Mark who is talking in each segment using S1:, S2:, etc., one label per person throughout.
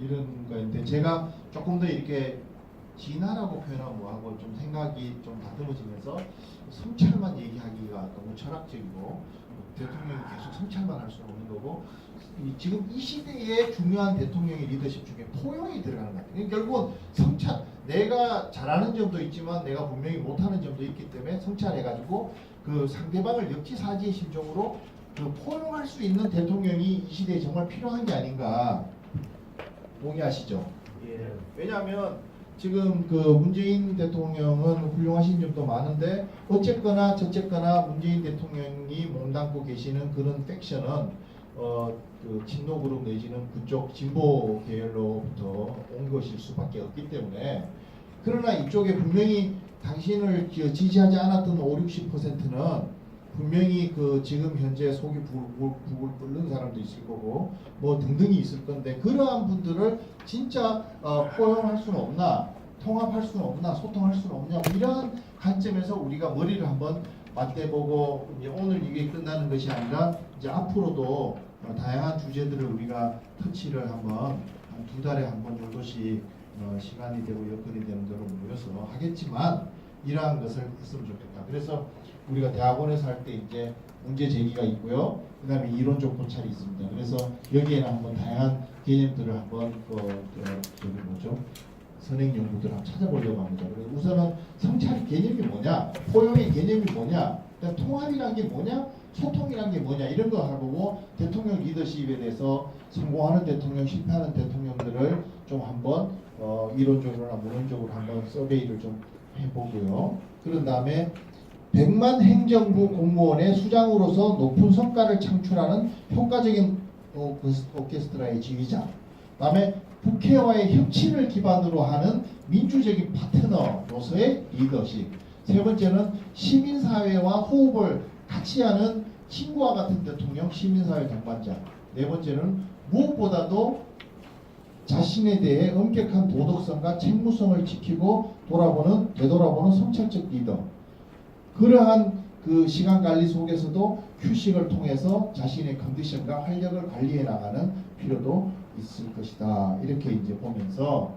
S1: 이런 거인데 제가 조금 더 이렇게 진화라고 표현하면 뭐하고 좀 생각이 좀 다듬어지면서 성찰만 얘기하기가 너무 철학적이고 대통령이 계속 성찰만 할 수는 없는 거고 지금 이 시대의 중요한 대통령의 리더십 중에 포용이 들어가는 것 같아요. 그러니까 결국은 성찰, 내가 잘하는 점도 있지만 내가 분명히 못하는 점도 있기 때문에 성찰해가지고 그 상대방을 역지사지의 심정으로 그 포용할 수 있는 대통령이 이 시대에 정말 필요한 게 아닌가. 동의하시죠?
S2: 예.
S1: 왜냐하면 지금 그 문재인 대통령은 훌륭하신 점도 많은데 어쨌거나 저쨌거나 문재인 대통령이 몸담고 계시는 그런 팩션은 그 친노 그룹 내지는 그쪽 진보 계열로부터 온 것일 수밖에 없기 때문에 그러나 이쪽에 분명히 당신을 지지하지 않았던 5, 60%는 분명히 그 지금 현재 속이 부글 끓는 사람도 있을 거고 뭐 등등이 있을 건데 그러한 분들을 진짜 포용할 수는 없나, 통합할 수는 없나, 소통할 수는 없냐 뭐 이런 관점에서 우리가 머리를 한번 맞대보고 이제 오늘 이게 끝나는 것이 아니라 이제 앞으로도 다양한 주제들을 우리가 터치를 한번 한 2달에 한 번 정도씩 시간이 되고 여건이 되는 대로 모여서 하겠지만 이러한 것을 했으면 좋겠다. 그래서 우리가 대학원에서 할 때 이제 문제 제기가 있고요. 그 다음에 이론적 고찰이 있습니다. 그래서 여기에는 한번 다양한 개념들을 한번 저기 뭐죠? 선행 연구들을 한번 찾아보려고 합니다. 그래서 우선은 성찰의 개념이 뭐냐, 포용의 개념이 뭐냐, 통합이란 게 뭐냐, 소통이란 게 뭐냐 이런 거 알아보고 대통령 리더십에 대해서 성공하는 대통령, 실패하는 대통령들을 좀 한번 이론적으로나 문헌적으로 한번 서베이를 좀 해보고요. 그런 다음에 100만 행정부 공무원의 수장으로서 높은 성과를 창출하는 효과적인 오케스트라의 지휘자. 다음에 국회와의 협치를 기반으로 하는 민주적인 파트너로서의 리더십. 세 번째는 시민사회와 호흡을 같이 하는 친구와 같은 대통령, 시민사회 동반자. 네 번째는 무엇보다도 자신에 대해 엄격한 도덕성과 책무성을 지키고 되돌아보는 성찰적 리더. 그러한 그 시간 관리 속에서도 휴식을 통해서 자신의 컨디션과 활력을 관리해 나가는 필요도 있을 것이다. 이렇게 이제 보면서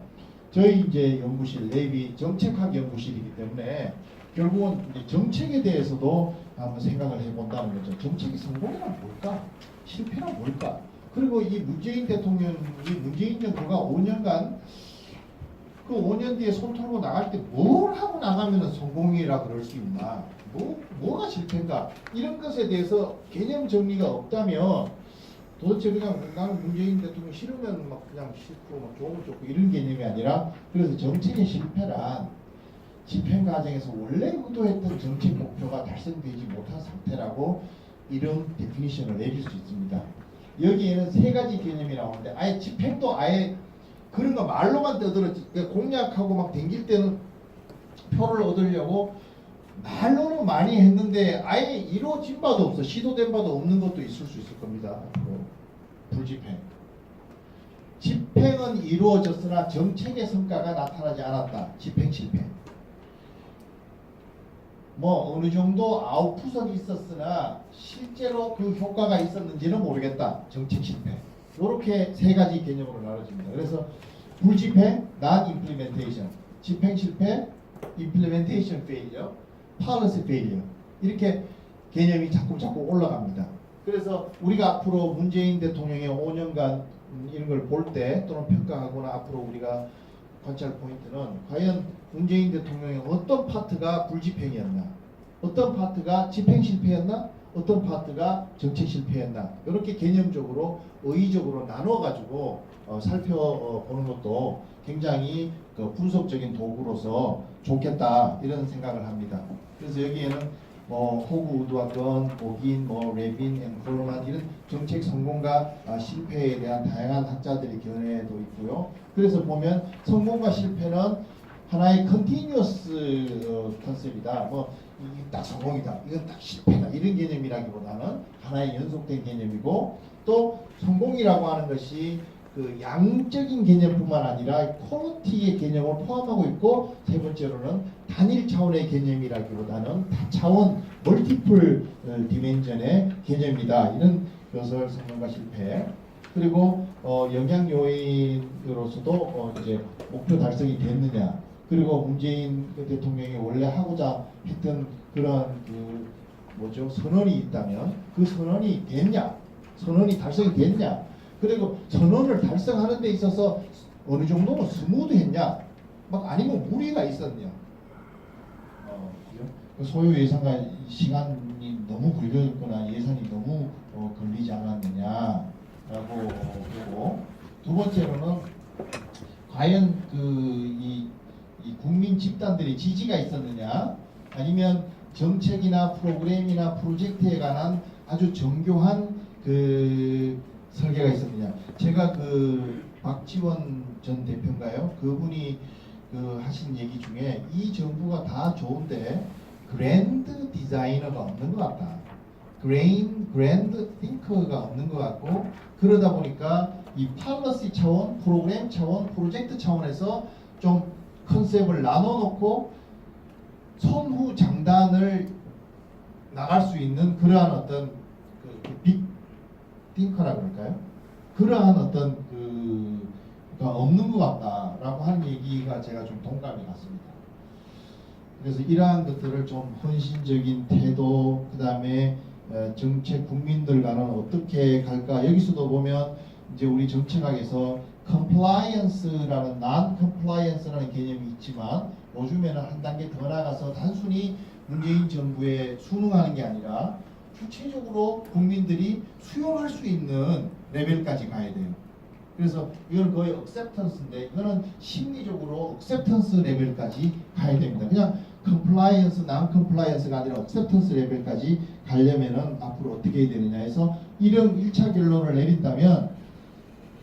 S1: 저희 이제 연구실 내비 정책학 연구실이기 때문에 결국은 이제 정책에 대해서도 한번 생각을 해본다는 거죠. 정책의 성공이란 뭘까? 실패란 뭘까? 그리고 이 문재인 대통령이 문재인 정부가 5년간 그 5년 뒤에 손 털고 나갈 때 뭘 하고 나가면 성공이라 그럴 수 있나? 뭐가 실패인가? 이런 것에 대해서 개념 정리가 없다면 도대체 그냥 나는 문재인 대통령 싫으면 막 그냥 싫고 막 좋으면 좋고 이런 개념이 아니라 그래서 정책의 실패란 집행 과정에서 원래 의도했던 정책 목표가 달성되지 못한 상태라고 이런 데피니션을 내릴 수 있습니다. 여기에는 세 가지 개념이 나오는데 아예 집행도 아예 그런 거 말로만 떠들었지 공약하고 막 댕길 때는 표를 얻으려고 말로는 많이 했는데 아예 이루어진 바도 없어 시도된 바도 없는 것도 있을 수 있을 겁니다. 불집행. 집행은 이루어졌으나 정책의 성과가 나타나지 않았다. 집행 실패. 뭐 어느 정도 아웃풋은 있었으나 실제로 그 효과가 있었는지는 모르겠다. 정책 실패. 이렇게 세 가지 개념으로 나눠집니다. 그래서 불집행, non-implementation, 집행 실패, implementation failure, policy failure 이렇게 개념이 자꾸 올라갑니다. 그래서 우리가 앞으로 문재인 대통령의 5년간 이런 걸 볼 때 또는 평가하거나 앞으로 우리가 관찰 포인트는 과연 문재인 대통령의 어떤 파트가 불집행이었나, 어떤 파트가 집행 실패였나, 어떤 파트가 정책 실패였나 이렇게 개념적으로 의의적으로 나눠가지고 살펴보는 것도 굉장히 그 분석적인 도구로서 좋겠다 이런 생각을 합니다. 그래서 여기에는 호구 우드와건, 보긴, 레빈, 앵콜만 이런 정책 성공과 실패에 대한 다양한 학자들의 견해도 있고요. 그래서 보면 성공과 실패는 하나의 컨티뉴어스 컨셉이다. 이게 딱 성공이다. 이건 딱 실패다. 이런 개념이라기보다는 하나의 연속된 개념이고 또 성공이라고 하는 것이 그 양적인 개념뿐만 아니라 퀄리티의 개념을 포함하고 있고 세 번째로는 단일 차원의 개념이라기보다는 다차원 멀티플 디멘전의 개념이다. 이런 것을 성공과 실패. 그리고 영향 요인으로서도 이제 목표 달성이 됐느냐. 그리고 문재인 대통령이 원래 하고자 했던 그런 그 뭐죠 선언이 있다면 그 선언이 됐냐, 선언이 달성이 됐냐. 그리고 선언을 달성하는 데 있어서 어느 정도는 스무드했냐, 막 아니면 무리가 있었냐. 소요 예산과 시간이 너무 걸렸거나 예산이 너무 걸리지 않았느냐라고 보고, 두 번째로는 과연 이 국민 집단들의 지지가 있었느냐, 아니면 정책이나 프로그램이나 프로젝트에 관한 아주 정교한 그 설계가 있었느냐. 제가 그 박지원 전 대표인가요? 그분이 그 하신 얘기 중에 이 정부가 다 좋은데 그랜드 디자이너가 없는 것 같다. 그랜드 띵커가 없는 것 같고, 그러다 보니까 이 팔러시 차원, 프로그램 차원, 프로젝트 차원에서 좀 컨셉을 나눠놓고 선후 장단을 나갈 수 있는 그러한 어떤 빅 띵커라 그럴까요? 그러한 어떤 그가 없는 것 같다라고 하는 얘기가 제가 좀 동감이 갔습니다. 그래서 이러한 것들을 좀 헌신적인 태도, 그 다음에 정책 국민들과는 어떻게 갈까. 여기서도 보면 이제 우리 정책학에서 compliance라는 non-compliance라는 개념이 있지만 요즘에는 한 단계 더 나가서 단순히 문재인 정부에 순응하는 게 아니라 구체적으로 국민들이 수용할 수 있는 레벨까지 가야 돼요. 그래서 이건 거의 acceptance인데 이거는 심리적으로 acceptance 레벨까지 가야 됩니다. 그냥 compliance, non-compliance가 아니라 acceptance 레벨까지 가려면은 앞으로 어떻게 해야 되느냐 해서 이런 1차 결론을 내린다면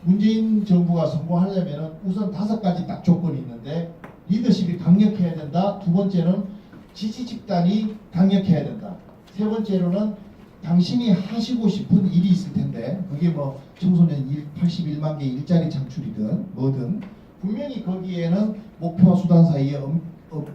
S1: 문재인 정부가 성공하려면은 우선 5가지 딱 조건이 있는데, 리더십이 강력해야 된다. 두 번째는 지지 집단이 강력해야 된다. 세 번째로는 당신이 하시고 싶은 일이 있을 텐데, 그게 뭐 청소년 81만 개 일자리 창출이든 뭐든 분명히 거기에는 목표와 수단 사이에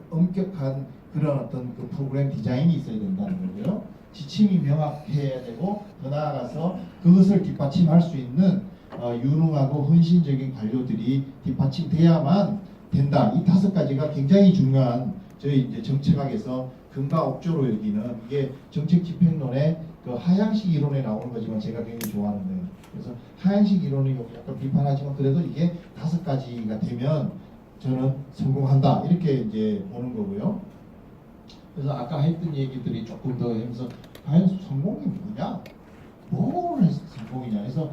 S1: 엄격한 그런 어떤 그 프로그램 디자인이 있어야 된다는 거고요. 지침이 명확해야 되고, 더 나아가서 그것을 뒷받침할 수 있는 유능하고 헌신적인 관료들이 뒷받침돼야만 된다. 이 5가지가 굉장히 중요한 저희 이제 정책학에서 근과 옥조로 여기는, 이게 정책 집행론의 그 하향식 이론에 나오는 거지만 제가 굉장히 좋아하는 거예요. 그래서 하향식 이론이 약간 비판하지만 그래도 이게 5가지가 되면 저는 성공한다, 이렇게 이제 보는 거고요. 그래서 아까 했던 얘기들이 조금 더 하면서 과연 성공이 뭐냐? 뭐를 해서 성공이냐 해서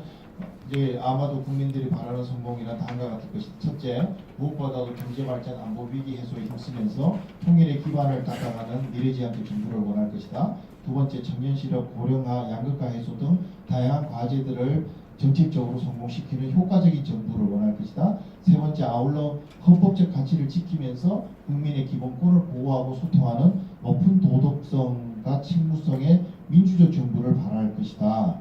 S1: 이제 아마도 국민들이 바라는 성공이란 다음과 같을 것이다. 첫째, 무엇보다도 경제발전, 안보 위기 해소에 힘쓰면서 통일의 기반을 닦아가는 미래지향적 정부를 원할 것이다. 두 번째, 청년 실업, 고령화, 양극화 해소 등 다양한 과제들을 정책적으로 성공시키는 효과적인 정부를 원할 것이다. 세 번째, 아울러 헌법적 가치를 지키면서 국민의 기본권을 보호하고 소통하는 높은 도덕성과 책무성의 민주적 정부를 바랄 것이다.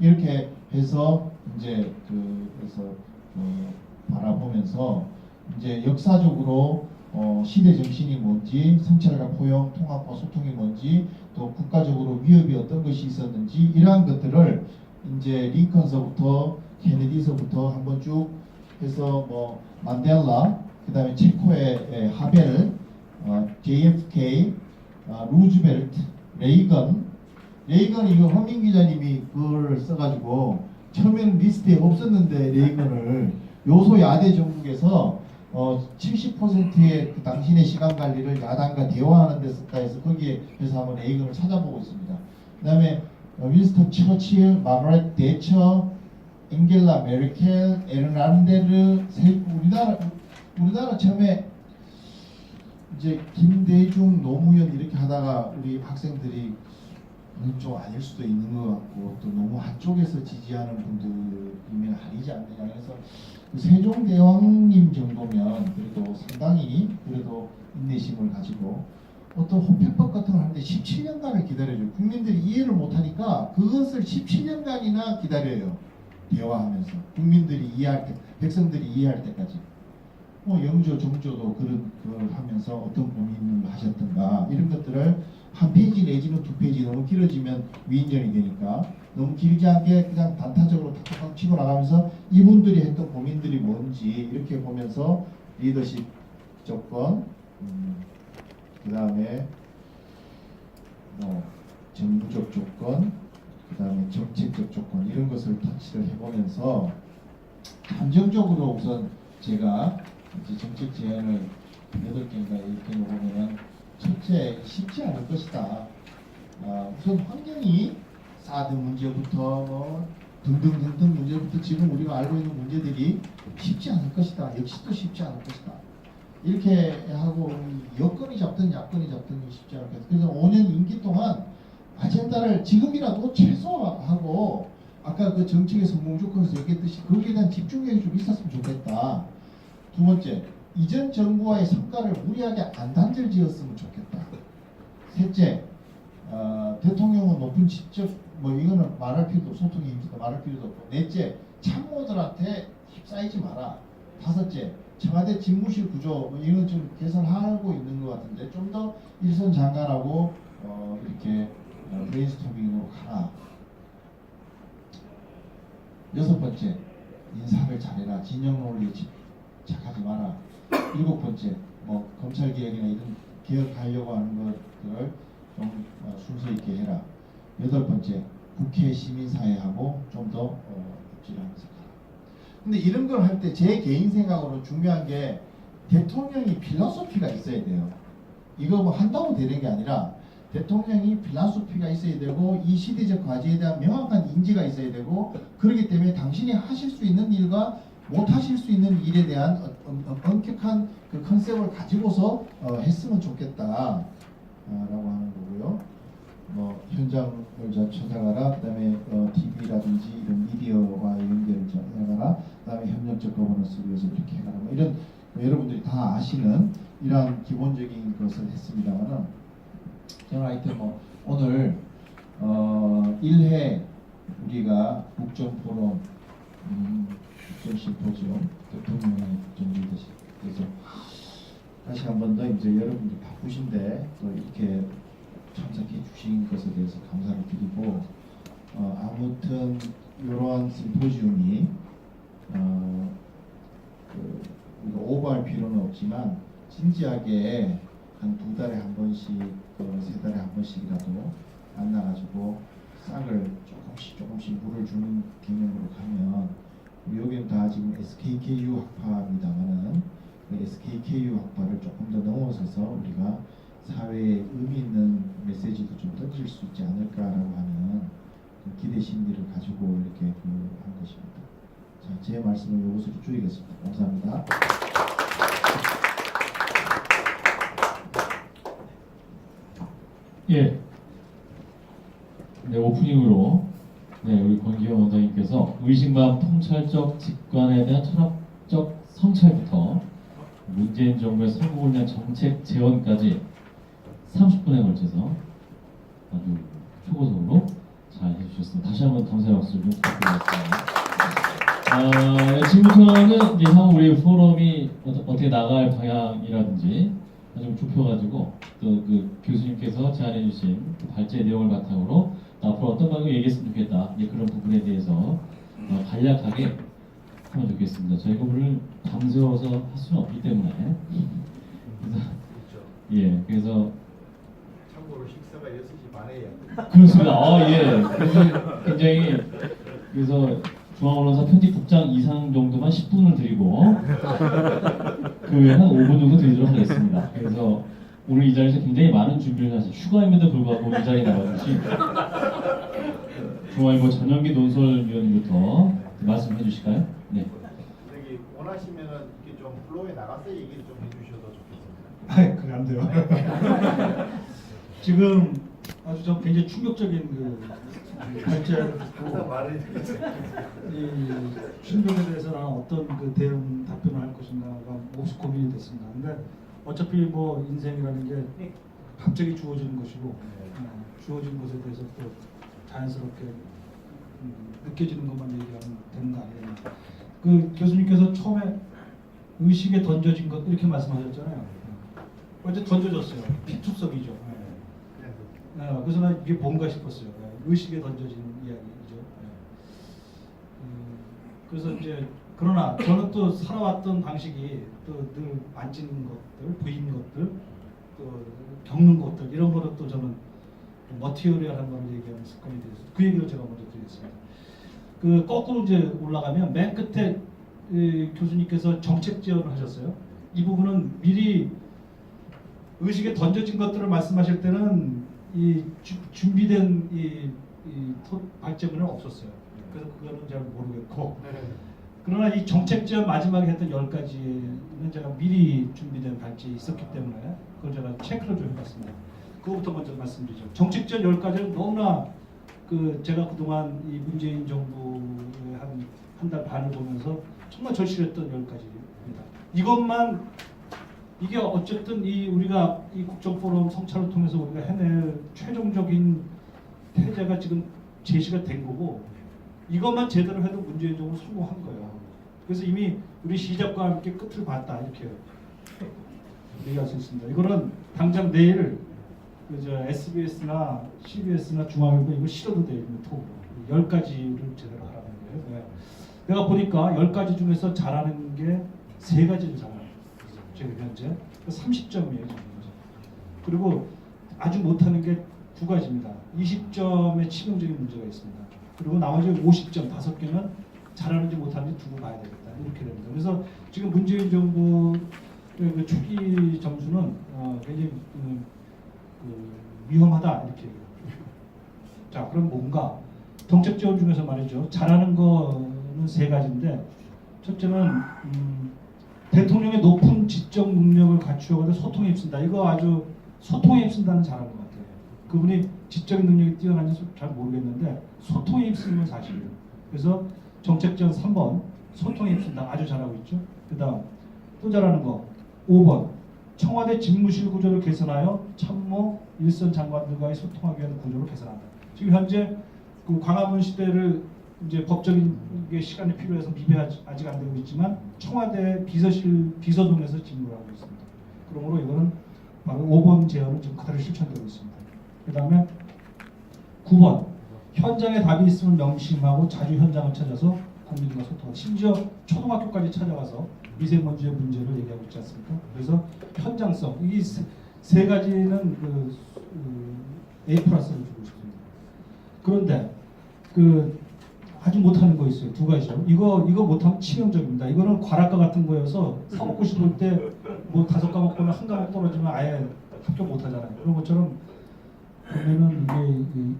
S1: 이렇게 해서 이제 그래서 바라보면서 이제 역사적으로 시대 정신이 뭔지, 성찰과 포용, 통합과 소통이 뭔지, 또 국가적으로 위협이 어떤 것이 있었는지, 이러한 것들을 이제 링컨서부터 케네디서부터 한번 쭉 해서 뭐 만델라, 그다음에 체코의 하벨, JFK, 루즈벨트, 레이건 이거 허민 기자님이 그걸 써가지고 처음에는 리스트에 없었는데 레이건을 요소 야대 정국에서 70%의 그 당신의 시간 관리를 야당과 대화하는 데 썼다 해서 거기에 그래서 한번 레이건을 찾아보고 있습니다. 그 다음에 윈스턴 처칠, 마가렛 대처, 앵겔라 메르켈, 에르난데르, 우리나라 처음에 이제 김대중, 노무현 이렇게 하다가 우리 학생들이 좀 아닐 수도 있는 것 같고, 또 너무 한쪽에서 지지하는 분들이면 아니지 않느냐. 그래서 세종대왕님 정도면 그래도 상당히 그래도 인내심을 가지고 어떤 호평법 같은 걸 하는데 17년간을 기다려줘요. 국민들이 이해를 못하니까 그것을 17년간이나 기다려요. 대화하면서 국민들이 이해할 때, 백성들이 이해할 때까지. 뭐 영조, 정조도 그런 걸 하면서 어떤 고민을 하셨던가, 이런 것들을 한 페이지 내지는 2페이지, 너무 길어지면 위인전이 되니까 너무 길지 않게 그냥 단타적으로 탁탁 치고 나가면서 이분들이 했던 고민들이 뭔지 이렇게 보면서 리더십 조건, 그 다음에 정부적 조건, 그 다음에 정책적 조건 이런 것을 터치를 해보면서 감정적으로 우선 제가 이제 정책 제안을 8개인가 이렇게 보면 첫째, 쉽지 않을 것이다. 우선 환경이 사드 문제부터 등등등등 문제부터 지금 우리가 알고 있는 문제들이 쉽지 않을 것이다. 역시 또 쉽지 않을 것이다. 이렇게 하고 여건이 잡든 야건이 잡든 쉽지 않을 것이다. 그래서 5년 임기 동안 아젠다를 지금이라도 최소화하고 아까 그 정책의 성공 조건에서 얘기했듯이 거기에 대한 집중력이 좀 있었으면 좋겠다. 두 번째, 이전 정부와의 성과를 무리하게 안 단절지었으면 좋겠다. 셋째, 대통령은 높은 직접 이거는 말할 필요도 없고 소통이 힘들다 말할 필요도 없고. 넷째, 참모들한테 휩싸이지 마라. 다섯째, 청와대 집무실 구조 이건 좀 개선하고 있는 것 같은데 좀 더 일선 장관하고 이렇게 브레인스토밍으로 가라. 여섯 번째, 인사를 잘해라. 진영 논리에 집착하지 마라. 일곱 번째, 검찰 개혁이나 이런 개혁하려고 하는 것들을 좀 순서 있게 해라. 여덟 번째, 국회 시민사회하고 좀 더 입질하면서 가라. 근데 이런 걸 할 때 제 개인 생각으로 중요한 게 대통령이 필로소피가 있어야 돼요. 이거 한다고 되는 게 아니라 대통령이 필로소피가 있어야 되고 이 시대적 과제에 대한 명확한 인지가 있어야 되고 그렇기 때문에 당신이 하실 수 있는 일과 못 하실 수 있는 일에 대한 엄격한 그 컨셉을 가지고서 했으면 좋겠다 라고 하는 거고요. 현장을 잘 찾아가라. 그 다음에 TV라든지 이런 미디어와 연결을 잘 해가라. 그 다음에 협력적 거버넌스를 위해서 이렇게 해가라. 이런 여러분들이 다 아시는 이러한 기본적인 것을 했습니다만은 저는 하여튼 오늘 1회 우리가 국정포럼 국정심포지엄 대통령의 국정리더십 그래서 다시 한 번 더 이제 여러분들 바쁘신데 또 이렇게 참석해 주신 것에 대해서 감사를 드리고 아무튼 이러한 심포지움이 우리가 오버할 필요는 없지만 진지하게 한 2달에 한 번씩 3달에 한 번씩이라도 만나가지고 싹을 조금씩 물을 주는 개념으로 가면 여기는 다 지금 SKKU 학파입니다만은 그 SKKU 학파를 조금 더 넘어서서 우리가 사회에 의미 있는 메시지도 좀 던질 수 있지 않을까라고 하는 기대 심리를 가지고 이렇게 한 것입니다. 자, 제 말씀을 이것으로 줄이겠습니다. 감사합니다.
S2: 예. 네, 오프닝으로 우리 권기현 원장님께서 의식만 통찰적 직관에 대한 철학적 성찰부터 문재인 정부의 성공을 위한 정책 재원까지 30분에 걸쳐서 아주 표고적으로 잘 해주셨습니다. 다시 한번 감사의 박수를 좀 부탁드리겠습니다. 지금부터는 이제 향후 우리 포럼이 어떻게 나갈 방향이라든지 좀 좁혀가지고 또 그 교수님께서 제안해주신 그 발제 내용을 바탕으로 앞으로 어떤 방향을 얘기했으면 좋겠다 이제 그런 부분에 대해서 간략하게 하면 좋겠습니다. 저희가 오늘 밤새워서 할 수는 없기 때문에 그래서
S1: 참고로 식사가 6시 반에요.
S2: 그렇습니다. 예. 그래서 굉장히 그래서 중앙언론사 편집국장 이상 정도만 10분을 드리고 그 외에 한 5분 정도 드리도록 하겠습니다. 그래서 오늘 이 자리에서 굉장히 많은 준비를 하셨어요. 휴가임에도 불구하고 이 자리에 나와주신 중앙일보 전영기 논설위원님부터 말씀해 주실까요? 네.
S1: 여기 원하시면은 이렇게 좀 플로우에 나가서 얘기를 좀 해주셔도 좋겠습니다.
S3: 그래 안 돼요. 지금 아주 좀 굉장히 충격적인 그 발제를 듣고 이 충격에 대해서 난 어떤 그 대응 답변을 할 것인가가 몹시 고민이 됐습니다. 근데 어차피 인생이라는 게 갑자기 주어지는 것이고 주어진 것에 대해서 또 자연스럽게 느껴지는 것만 얘기하면 되는 거 아니에요. 그 교수님께서 처음에 의식에 던져진 것 이렇게 말씀하셨잖아요. 어제 던져졌어요. 피투성이죠. 그래서 난 이게 뭔가 싶었어요. 의식에 던져진 이야기죠. 그래서 이제 그러나 저는 또 살아왔던 방식이 또 늘 만지는 것들, 보이는 것들, 또 겪는 것들 이런 거를 또 저는 머티리얼한 걸 얘기하는 습관이 되어서 그 얘기를 제가 먼저 드리겠습니다. 그 거꾸로 이제 올라가면 맨 끝에 교수님께서 정책 제언을 하셨어요. 이 부분은 미리 의식에 던져진 것들을 말씀하실 때는 이 준비된 이 발제문은 없었어요. 그래서 그거는 잘 모르겠고. 그러나 이 정책 제언 마지막에 했던 10가지는 제가 미리 준비된 발제에 있었기 때문에 그걸 제가 체크를 좀 해봤습니다. 그거부터 먼저 말씀드리죠. 정책 제언 10가지는 너무나 제가 그동안 이 문재인 정부의 한 달 반을 보면서 정말 절실했던 10가지입니다. 이것만 이게 어쨌든 우리가 이 국정포럼 성찰을 통해서 우리가 해낼 최종적인 태제가 지금 제시가 된 거고 이것만 제대로 해도 문재인 정부 성공한 거예요. 그래서 이미 우리 시작과 함께 끝을 봤다 이렇게 얘기할 수 있습니다. 이거는 당장 내일 SBS나 CBS나 중앙일보 이거 실어도 돼요. 톡으로 10가지를 제대로 하라는 거예요. 네. 내가 보니까 10가지 중에서 잘하는 게 3가지를 잘하는 거예요. 지금 현재 30점이에요. 그리고 아주 못하는 게 2가지입니다. 20점의 치명적인 문제가 있습니다. 그리고 나머지 50점 5개는 잘하는지 못하는지 두고 봐야 되겠다 이렇게 됩니다. 그래서 지금 문재인 정부의 그 초기 점수는 굉장히 위험하다 이렇게 얘기해요. 자, 그럼 뭔가 정책 지원 중에서 말이죠. 잘하는 거는 3가지인데 첫째는 대통령의 높은 지적 능력을 갖추어가지고 소통에 힘쓴다. 이거 아주 소통에 힘쓴다는 잘하는 것 같아요. 그분이 지적 능력이 뛰어난지 잘 모르겠는데 소통에 힘쓰는 건 사실이에요. 그래서 정책 지원 3번 소통에 힘쓴다. 아주 잘하고 있죠. 그 다음 또 잘하는 거 5번 청와대 집무실 구조를 개선하여 참모 일선 장관들과의 소통하기 위한 구조를 개선한다. 지금 현재 그 광화문 시대를 이제 법적인 게 시간이 필요해서 아직 안 되고 있지만 청와대 비서동에서 집무를 하고 있습니다. 그러므로 이거는 바로 5번 제안은 지금 그대로 실천되고 있습니다. 그 다음에 9번 현장에 답이 있음을 명심하고 자주 현장을 찾아서 국민들과 소통하고 심지어 초등학교까지 찾아가서 미세먼지의 문제를 얘기하고 있지 않습니까? 그래서 현장성 이 3가지는 A 플러스를 주고 싶습니다. 그런데 아주 못하는 거 있어요. 2가지죠. 이거 못하면 치명적입니다. 이거는 과락과 같은 거여서 사먹고 싶을 때 뭐 5과목 보면 1과목 떨어지면 아예 합격 못하잖아요. 그런 것처럼 보면은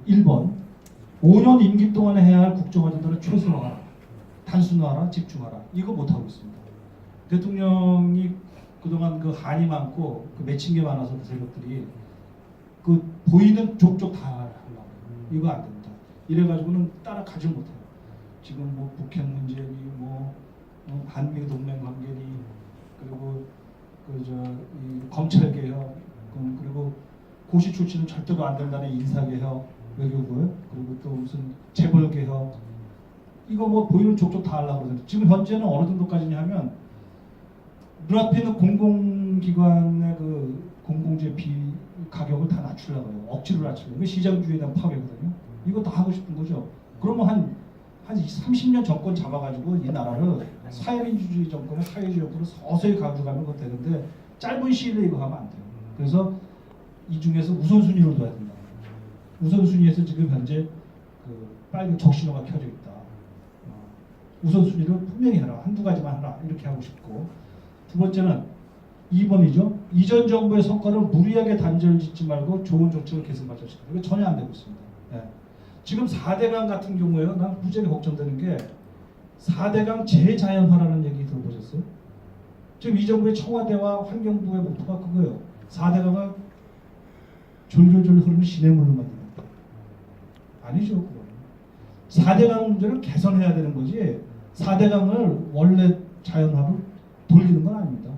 S3: 이게 1번 5년 임기 동안에 해야 할 국정화제들을 최소화하라, 단순화하라, 집중하라. 이거 못하고 있습니다. 대통령이 그동안 한이 많고 맺힌 게 많아서 그 세력들이 보이는 족족 다 하려고 이거 안 됩니다. 이래가지고는 따라가지 못해요. 지금 뭐 북핵 문제니 뭐 한미 동맹 관계니 그리고 이 검찰 개혁 그리고 고시 출신은 절대로 안 된다는 인사 개혁 외교부 그리고 또 무슨 재벌 개혁 이거 뭐 보이는 족족 다 하려고 그러는데 지금 현재는 어느 정도까지냐 하면 눈앞에 있는 공공기관의 공공재비 가격을 다 낮추려고 해요. 억지로 낮추려고. 이거 시장주의에 대한 파괴거든요. 이거 다 하고 싶은 거죠. 그러면 한 30년 정권 잡아가지고 이 나라를 사회민주주의 정권의 사회주의 정권으로 서서히 가져가면 건 되는데 짧은 시일에 이거 하면 안 돼요. 그래서 이 중에서 우선순위로 둬야 된다. 우선순위에서 지금 현재 빨간 적신호가 켜져 있다. 우선순위를 분명히 해라. 한두 가지만 하라. 이렇게 하고 싶고 2번째는 2번이죠. 이전 정부의 성과를 무리하게 단죄를 짓지 말고 좋은 정책을 계속 발전시키다. 이거 전혀 안 되고 있습니다. 네. 지금 4대강 같은 경우에는 난 무지하게 걱정되는 게 4대강 재자연화라는 얘기 들어보셨어요? 지금 이 정부의 청와대와 환경부의 목표가 그거예요. 4대강을 졸졸졸 흐르는 시냇물로 만든다. 아니죠. 그건. 4대강 문제를 개선해야 되는 거지 4대강을 원래 자연화로 돌리는 건 아닙니다.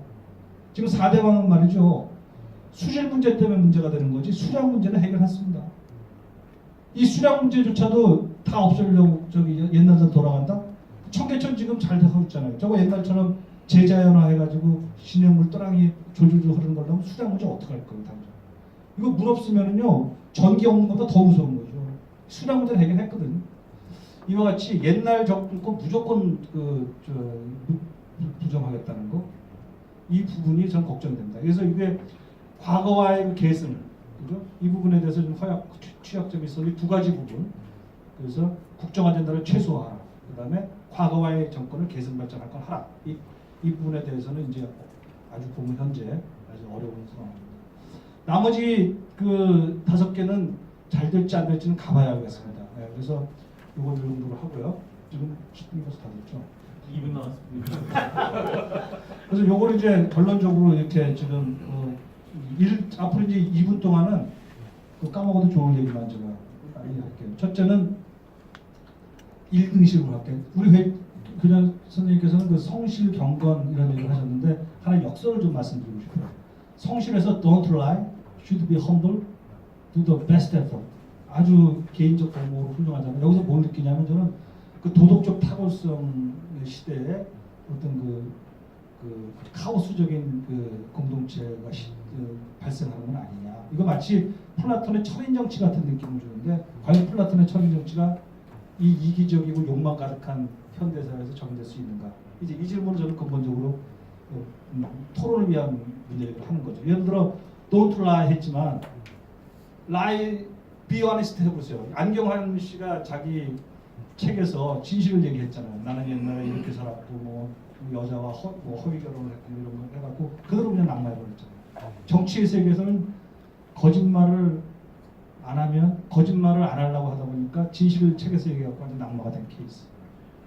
S3: 지금 4대강은 말이죠. 수질 문제 때문에 문제가 되는 거지 수량 문제는 해결했습니다. 이 수량 문제조차도 다 없애려고 옛날처럼 돌아간다? 청계천 지금 잘 되고 있잖아요. 저거 옛날처럼 재자연화 해가지고 시냇물 떠랑이 졸졸졸 흐르는 걸로 하면 수량 문제 어떻게 할 거예요, 당장. 이거 물 없으면은요 전기 없는 것보다 더 무서운 거죠. 수량 문제를 해결했거든요. 이와 같이 옛날 정권 무조건 부정하겠다는 거, 이 부분이 전 걱정됩니다. 그래서 이게 과거와의 그 개선, 그죠? 이 부분에 대해서 좀 취약점이 있어. 이 두 가지 부분. 그래서 국정 아젠다를 최소화하라. 그다음에 과거와의 정권을 개선 발전할 건 하라. 이 부분에 대해서는 이제 아주 보면 현재 아주 어려운 상황입니다. 나머지 그 5개는 잘 될지 안 될지는 가봐야겠습니다. 네, 그래서 이거 이 정도로 하고요. 지금 10분이라서 다 됐죠?
S2: 2분 나왔습니다.
S3: 그래서 요거를 이제 결론적으로 이렇게 지금 앞으로 이제 2분 동안은 그 까먹어도 좋을 얘기만 제가 빨리 할게요. 첫째는 1등식으로 할게요. 우리 그냥 선생님께서는 그 성실 경건 이런 얘기를 하셨는데 하나 역설을 좀 말씀드리고 싶어요. 성실에서 don't lie, should be humble, do the best effort. 아주 개인적 도모로 훌륭하잖아요. 여기서 뭘 느끼냐면 저는 그 도덕적 탁월성 시대에 어떤 그 카오스적인 그 공동체가 발생하는 건 아니냐. 이거 마치 플라톤의 철인 정치 같은 느낌을 주는데 과연 플라톤의 철인 정치가 이 이기적이고 욕망 가득한 현대 사회에서 적용될 수 있는가? 이제 이 질문을 저는 근본적으로 토론을 위한 문제를 하는 거죠. 예를 들어 don't lie 했지만 lie, be honest 해보세요. 안경환 씨가 자기 책에서 진실을 얘기했잖아요. 나는 옛날에 이렇게 살았고 뭐 여자와 허위 결혼을 했고 이런 거 해갖고 그대로 그냥 낙마해버렸잖아요. 정치의 세계에서는 거짓말을 안 하면 거짓말을 안 하려고 하다 보니까 진실을 책에서 얘기해갖고 완전 낙마가 된 케이스.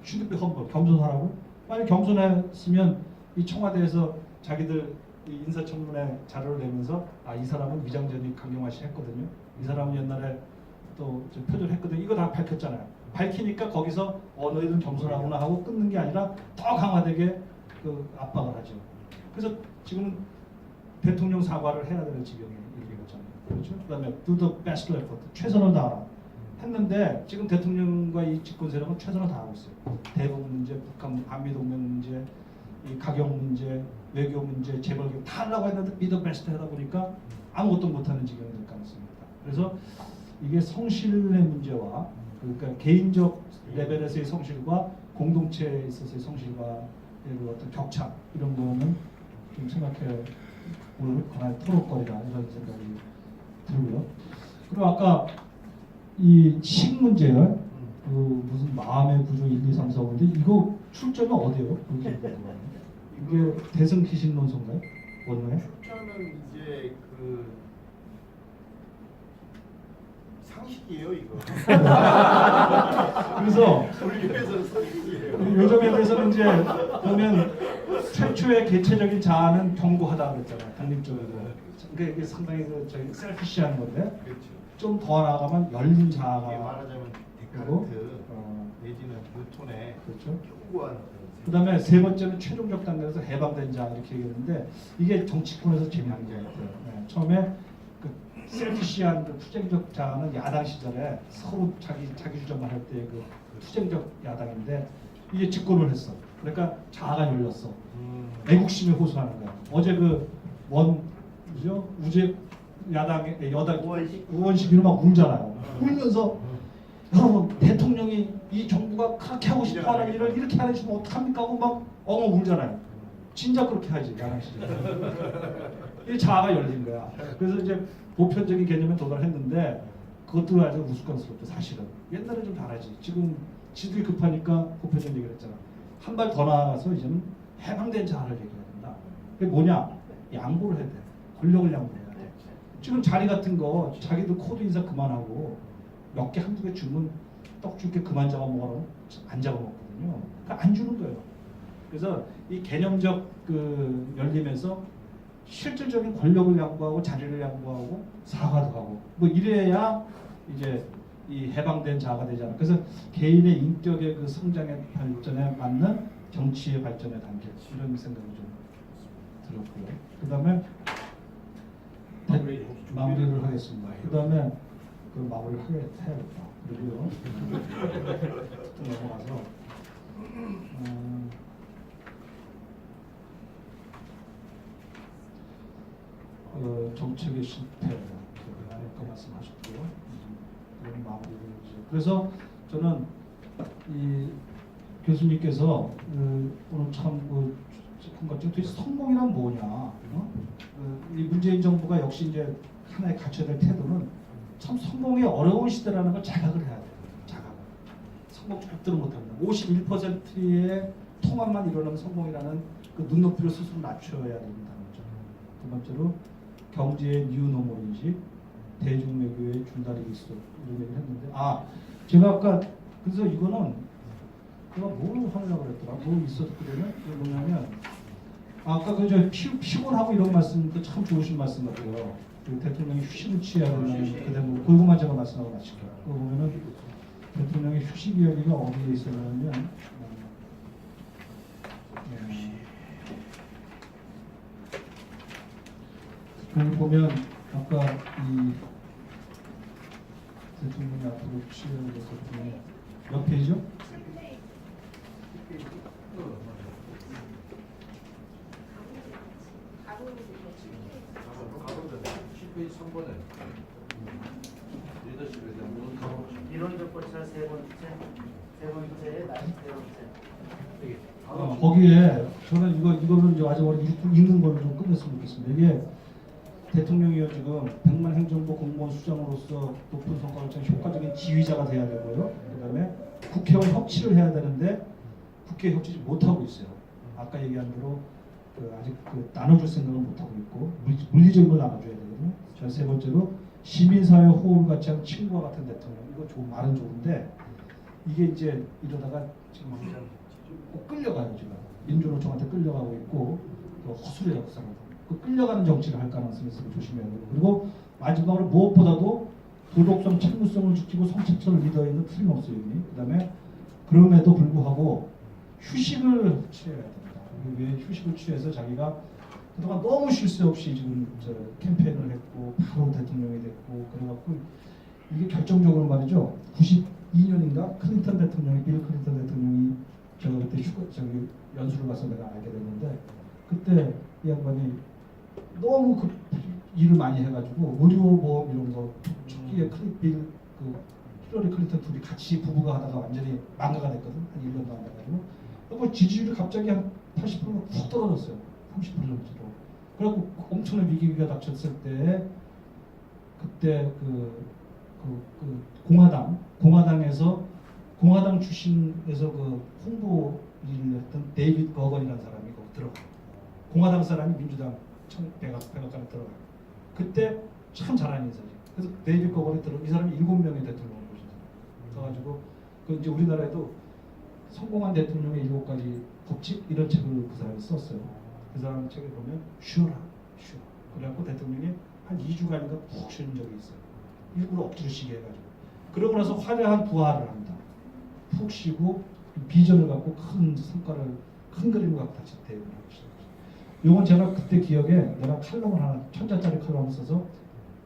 S3: should be humble, 겸손하라고? 만약 겸손했으면 이 청와대에서 자기들 이 인사청문회 자료를 내면서 이 사람은 위장전입 강경화 씨 했거든요. 이 사람은 옛날에 또 표절했거든요. 이거 다 밝혔잖아요. 밝히니까 거기서 너희들은 겸손하구나 하고 끊는 게 아니라 더 강화되게 그 압박을 하죠. 그래서 지금 대통령 사과를 해야 되는 지경에 이르렀잖아요. 그렇죠? 그다음에 do the best effort, 최선을 다하라 했는데 지금 대통령과 이 집권 세력은 최선을 다하고 있어요. 대북 문제, 북한 한미 동맹 문제, 이 가격 문제, 외교 문제, 재벌 개혁 다 하려고 했는데 be the best 하다 보니까 아무것도 못하는 지경이 될 가능성이 있다. 그래서 이게 성실의 문제와 그러니까 개인적 레벨에서의 성실과 공동체에 있어서의 성실과의 어떤 격차 이런 거는 좀 생각해 볼 하나의 토론거리다 이런 생각이 들고요. 그리고 아까 이 식 문제요. 그 무슨 마음의 구조 1, 2, 3, 4, 5인데 이거 출처는 어디예요? 이게 대승 기신 논소인가요? 원래?
S1: 출처는 이제 그 상식이에요 이거.
S3: 그래서
S1: 불교에서는 상식이에요.
S3: 요즘에 대해서는 이제 보면 최초의 개체적인 자아는 견고하다 그랬잖아요. 독립적이고. 그러니까 이게 상당히 저희 셀피시한 건데
S1: 그렇죠.
S3: 좀 더 나아가면 열린
S1: 이게
S3: 자아가
S1: 말하자면
S3: 그리고,
S1: 데카르트 내지는 뉴톤의
S3: 그렇죠.
S1: 견고한
S3: 그 다음에 세 번째는 최종적 단계에서 해방된 자 이렇게 얘기했는데 이게 정치권에서 재미난 게 같아요. 네. 처음에 그 셀피시한 그 투쟁적 자아는 야당 시절에 서로 자기 주장만 할 때 그 투쟁적 야당인데 이제 집권을 했어. 그러니까 자아가 열렸어. 애국심에 호소하는 거야. 어제 그죠 우제 야당의 여당 의원식으로 막 울잖아요. 울면서 여러분 대통령이 이 정부가 그렇게 하고 싶어하는 일을 이렇게 안 해주면 어떡합니까 하고 막 엉엉 울잖아요. 진작 그렇게 하지 야당 시절에. 이 자아가 열린 거야. 그래서 이제 보편적인 개념에 도달했는데 그것도 아주 우스꽝스럽죠 사실은. 옛날에 좀 잘하지. 지금 지들이 급하니까 보편적 얘기를 했잖아. 한 발 더 나아가서 이제는 해방된 자아를 얘기해야 된다. 그게 뭐냐? 양보를 해야 돼. 권력을 양보해야 돼. 지금 자리 같은 거 자기들 코드 인사 그만하고 몇 개 한두 개 주면 떡 줄게 그만 잡아먹으라고 안 잡아먹거든요. 그러니까 안 주는 거예요. 그래서 이 개념적 그 열림에서 실질적인 권력을 양보하고 자리를 양보하고 사과도 하고 뭐 이래야 이제 이 해방된 자아가 되잖아요. 그래서 개인의 인격의 그 성장의 발전에 맞는 정치의 발전의 단계 이런 생각이 좀 들었고요. 그 다음에 마무리를 하겠습니다. 그 다음에 그 마무리를 해야겠다. 그리고요. 또 넘어가서 정책의 실패 아까 말씀하셨고요. 그런 마무리를 그래서 저는 이 교수님께서 오늘 참 도대체 성공이란 뭐냐? 이 문재인 정부가 역시 이제 하나의 갖춰야 될 태도는 참 성공이 어려운 시대라는 걸 자각을 해야 돼요. 자각. 성공 절대로 못합니다. 51%의 통합만 이루는 성공이라는 그 눈높이를 스스로 낮춰야 된다는 거죠. 두 번째로 경제의 뉴노멀인지 대중외교의 줄다리기 있어 이런 얘기를 했는데 제가 아까 그래서 이거는 제가 뭘 하려고 그랬더라. 뭐 있었거든요. 이게 뭐냐면 아까 그저 피곤하고 이런 말씀 그 참 좋으신 말씀 같아요. 그 대통령이 휴식을 취해야 되는 그 대목 그것만 제가 말씀하고 마칠게요. 그거 보면은 대통령의 휴식 이야기가 어디에 있었냐면 거기 보면 아까 이 대통령이 앞으로 취해야 됐었던 몇 페이지요?
S4: 이론적 고찰 세 번째에 다시 세 번째.
S3: 거기에 저는 이거는 이제 마지막으로 읽는 걸로 좀 끝냈으면 좋겠습니다. 이게 대통령이요 지금 100만 행정부 공무원 수장으로서 높은 성과를 낸 효과적인 지휘자가 돼야 되고요. 그다음에 국회와 협치를 해야 되는데 국회 협치를 못 하고 있어요. 아까 얘기한 대로 아직 나눠줄 생각을 못 하고 있고 물리적인 걸 나눠줘야 되거든요. 자, 세 번째로 시민사회 호흡을 같이 한 친구와 같은 대통령. 이거 말은 좋은데 이게 이제 이러다가 지금 꼭 끌려가요 지금 민주노총한테 끌려가고 있고 허술해요 그 사람. 그 끌려가는 정치를 할 가능성이 있으니 조심해야 되고 그리고 마지막으로 무엇보다도 도덕성, 책무성을 지키고 성찰서를 리더에는 틀림없어요 이미. 그다음에 그럼에도 불구하고 휴식을 취해야 됩니다. 왜 휴식을 취해서 자기가 그동안 너무 쉴 새 없이 지금 캠페인을 했고 바로 대통령이 됐고 그래갖고 이게 결정적으로 말이죠. 92년인가 클린턴 대통령이 빌 클린턴 대통령이 제가 그때 연수를 가서 내가 알게 됐는데 그때 이 양반이 너무 일을 많이 해가지고 의료보험 이런 거 초기에 힐러리 클린턴 둘이 같이 부부가 하다가 완전히 망가가 됐거든. 한 1년도 안 돼가지고 뭐 지지율이 갑자기 한 80%가 훅 떨어졌어요. 30% 정도로. 그래갖고 엄청난 위기가 닥쳤을 때 그때 공화당에서 공화당 출신에서 홍보 일을 했던 데이빗 거건이라는 사람이 거기 들어가요. 공화당 사람이 민주당 백악관에 들어가요. 그때 참 잘하는 인사지. 그래서 데이빗 거건이 이 사람이 7명의 대통령을 모셨어요. 그래가지고 이제 우리나라에도 성공한 대통령의 7가지 법칙 이런 책을 그 사람이 썼어요. 그 사람 책에 보면 쉬어라. 그래갖고 대통령이 한 2주간인가 푹 쉬는 적이 있어요. 일부러 억지로 쉬게 해가지고. 그러고 나서 화려한 부활을 합니다. 푹 쉬고 비전을 갖고 큰 성과를 큰 그림을 갖고 다시 대응을 하고 시작했어요. 이건 제가 그때 기억에 내가 칼럼을 하나 1000자짜리 칼럼을 써서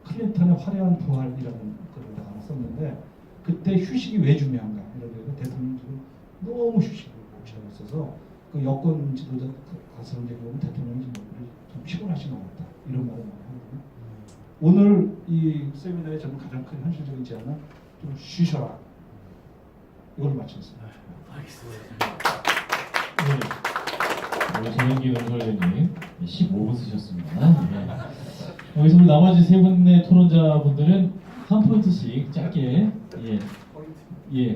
S3: 클린턴의 화려한 부활이라는 글을 하나 썼는데 그때 휴식이 왜 중요한가 이런 데서 대통령이 지금 너무 휴식을 못 취하고 있어서 그 여권 지도자 가서 이제 보면 대통령이 좀 피곤하신 것 같다 이런 말을 많이 하거든요. 오늘 이 세미나의 저는 가장 큰 현실적인 제안은 좀 쉬셔라 이걸로 마치겠습니다.
S2: 네. 정영기 연설위원님 15분 쓰셨습니다. 네. 여기서 우리 나머지 세 분의 토론자분들은 한 포인트씩 짧게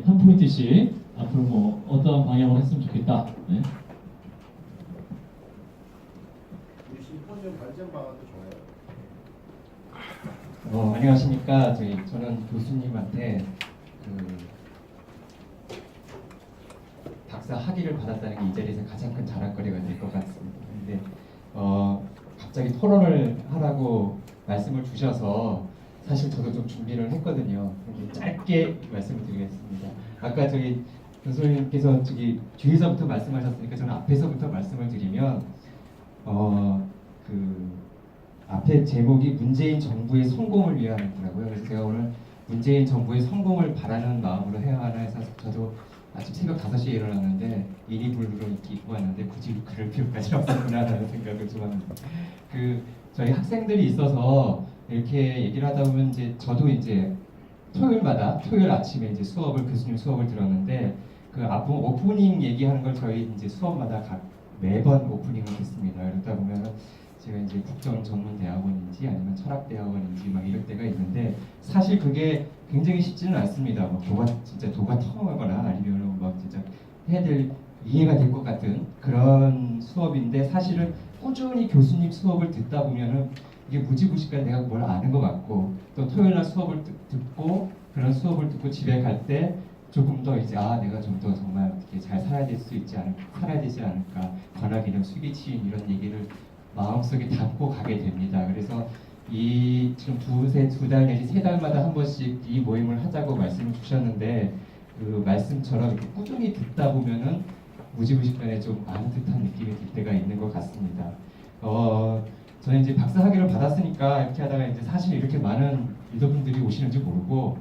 S2: 한 포인트씩 앞으로 뭐 어떠한 방향으로 했으면 좋겠다. 네.
S5: 안녕하십니까. 저는 교수님한테 박사 학위를 받았다는 게 이 자리에서 가장 큰 자랑거리가 될 것 같습니다. 근데 갑자기 토론을 하라고 말씀을 주셔서 사실 저도 좀 준비를 했거든요. 짧게 말씀을 드리겠습니다. 아까 교수님께서 뒤에서부터 말씀하셨으니까 저는 앞에서부터 말씀을 드리면 앞에 제목이 문재인 정부의 성공을 위함이더라고요. 그래서 제가 오늘 문재인 정부의 성공을 바라는 마음으로 해야 하나 해서 저도 아침 새벽 5시에 일어났는데 일희불구로 입고 왔는데 굳이 그럴 필요까지 없었구나라는 생각을 좀 합니다. 저희 학생들이 있어서 이렇게 얘기를 하다 보면 저도 토요일 아침에 교수님 수업을 들었는데 그 앞부 오프닝 얘기하는 걸 저희 이제 수업마다 매번 오프닝을 듣습니다. 그러다 보면 제가 이제 국정 전문 대학원인지 아니면 철학 대학원인지 막 이럴 때가 있는데 사실 그게 굉장히 쉽지는 않습니다. 뭐 진짜 도가 통하거나 아니면 막 진짜 애들 이해가 될 것 같은 그런 수업인데 사실은 꾸준히 교수님 수업을 듣다 보면은 이게 무지무지간 내가 뭘 아는 것 같고 또 토요일날 수업을 듣고 그런 수업을 듣고 집에 갈 때 조금 더 이제 내가 좀 더 정말 어떻게 잘 살아야 살아야 되지 않을까 권학이념 수기치인 이런 얘기를 마음속에 담고 가게 됩니다. 그래서 이 지금 두 달 내지 세 달마다 한 번씩 이 모임을 하자고 말씀을 주셨는데 그 말씀처럼 이렇게 꾸준히 듣다 보면은 무지무지간에 좀 아는 듯한 느낌이 들 때가 있는 것 같습니다. 저는 이제 박사 학위를 받았으니까 이렇게 하다가 이제 사실 이렇게 많은 리더분들이 오시는지 모르고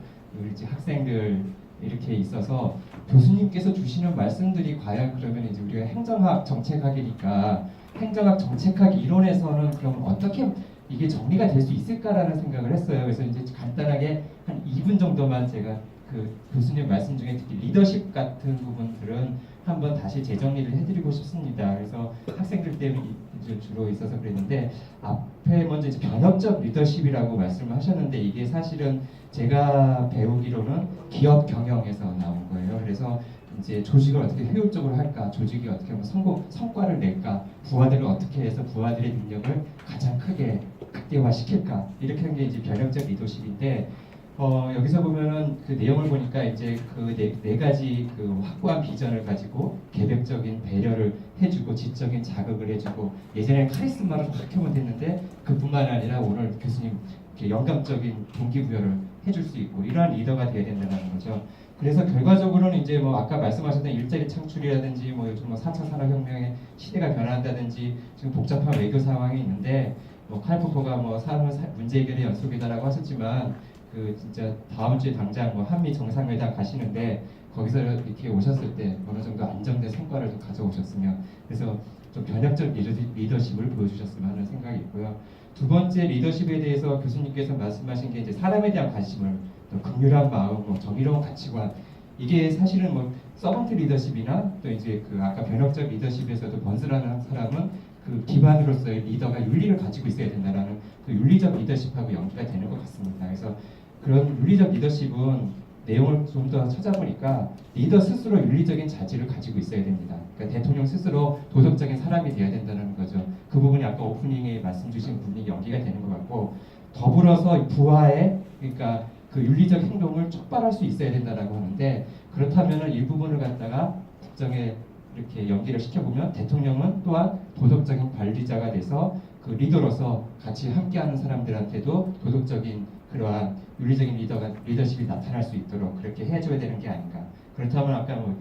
S5: 이제 학생들 이렇게 있어서 교수님께서 주시는 말씀들이 과연 그러면 이제 우리가 행정학 정책학이니까 행정학 정책학 이론에서는 그럼 어떻게 이게 정리가 될 수 있을까라는 생각을 했어요. 그래서 이제 간단하게 한 2분 정도만 제가 그 교수님 말씀 중에 특히 리더십 같은 부분들은 한번 다시 재정리를 해드리고 싶습니다. 그래서 학생들 때문에 이제 주로 있어서 그랬는데 앞에 먼저 이제 변혁적 리더십이라고 말씀을 하셨는데 이게 사실은 제가 배우기로는 기업 경영에서 나온 거예요. 그래서 이제 조직을 어떻게 효율적으로 할까, 조직이 어떻게 하면 성과를 낼까, 부하들을 어떻게 해서 부하들의 능력을 가장 크게 극대화시킬까 이렇게 하는 게 이제 변혁적 리더십인데 여기서 보면은 그 내용을 보니까 이제 그 네 가지 그 확고한 비전을 가지고 개별적인 배려를 해주고 지적인 자극을 해주고 예전에 카리스마를 확 하면 됐는데 그뿐만 아니라 오늘 교수님 이렇게 영감적인 동기부여를 해줄 수 있고 이러한 리더가 되어야 된다는 거죠. 그래서 결과적으로는 이제 뭐 아까 말씀하셨던 일자리 창출이라든지 뭐 요즘 뭐 4차 산업혁명의 시대가 변한다든지 지금 복잡한 외교 상황이 있는데 뭐 칼포퍼가 뭐 사람은 문제 해결의 연속이다라고 하셨지만 그 진짜 다음 주에 당장 뭐 한미 정상회담 가시는데 거기서 이렇게 오셨을 때 어느 정도 안정된 성과를 좀 가져오셨으면 그래서 좀 변혁적 리더십을 보여주셨으면 하는 생각이 있고요. 두 번째 리더십에 대해서 교수님께서 말씀하신 게 이제 사람에 대한 관심을 또 긍휼한 마음, 뭐 정의로운 가치관 이게 사실은 뭐 서번트 리더십이나 또 이제 그 아까 변혁적 리더십에서도 번스라는 사람은 그 기반으로서의 리더가 윤리를 가지고 있어야 된다라는 그 윤리적 리더십하고 연기가 되는 것 같습니다. 그래서 그런 윤리적 리더십은 내용을 좀 더 찾아보니까 리더 스스로 윤리적인 자질을 가지고 있어야 됩니다. 그러니까 대통령 스스로 도덕적인 사람이 되어야 된다는 거죠. 그 부분이 아까 오프닝에 말씀 주신 부분이 연기가 되는 것 같고 더불어서 부하의 그러니까 그 윤리적 행동을 촉발할 수 있어야 된다라고 하는데 그렇다면은 일부분을 갖다가 국정에 이렇게 연기를 시켜보면 대통령은 또한 도덕적인 관리자가 돼서 그 리더로서 같이 함께하는 사람들한테도 도덕적인 그러한 윤리적인 리더십이 나타날 수 있도록 그렇게 해줘야 되는 게 아닌가. 그렇다면 아까 뭐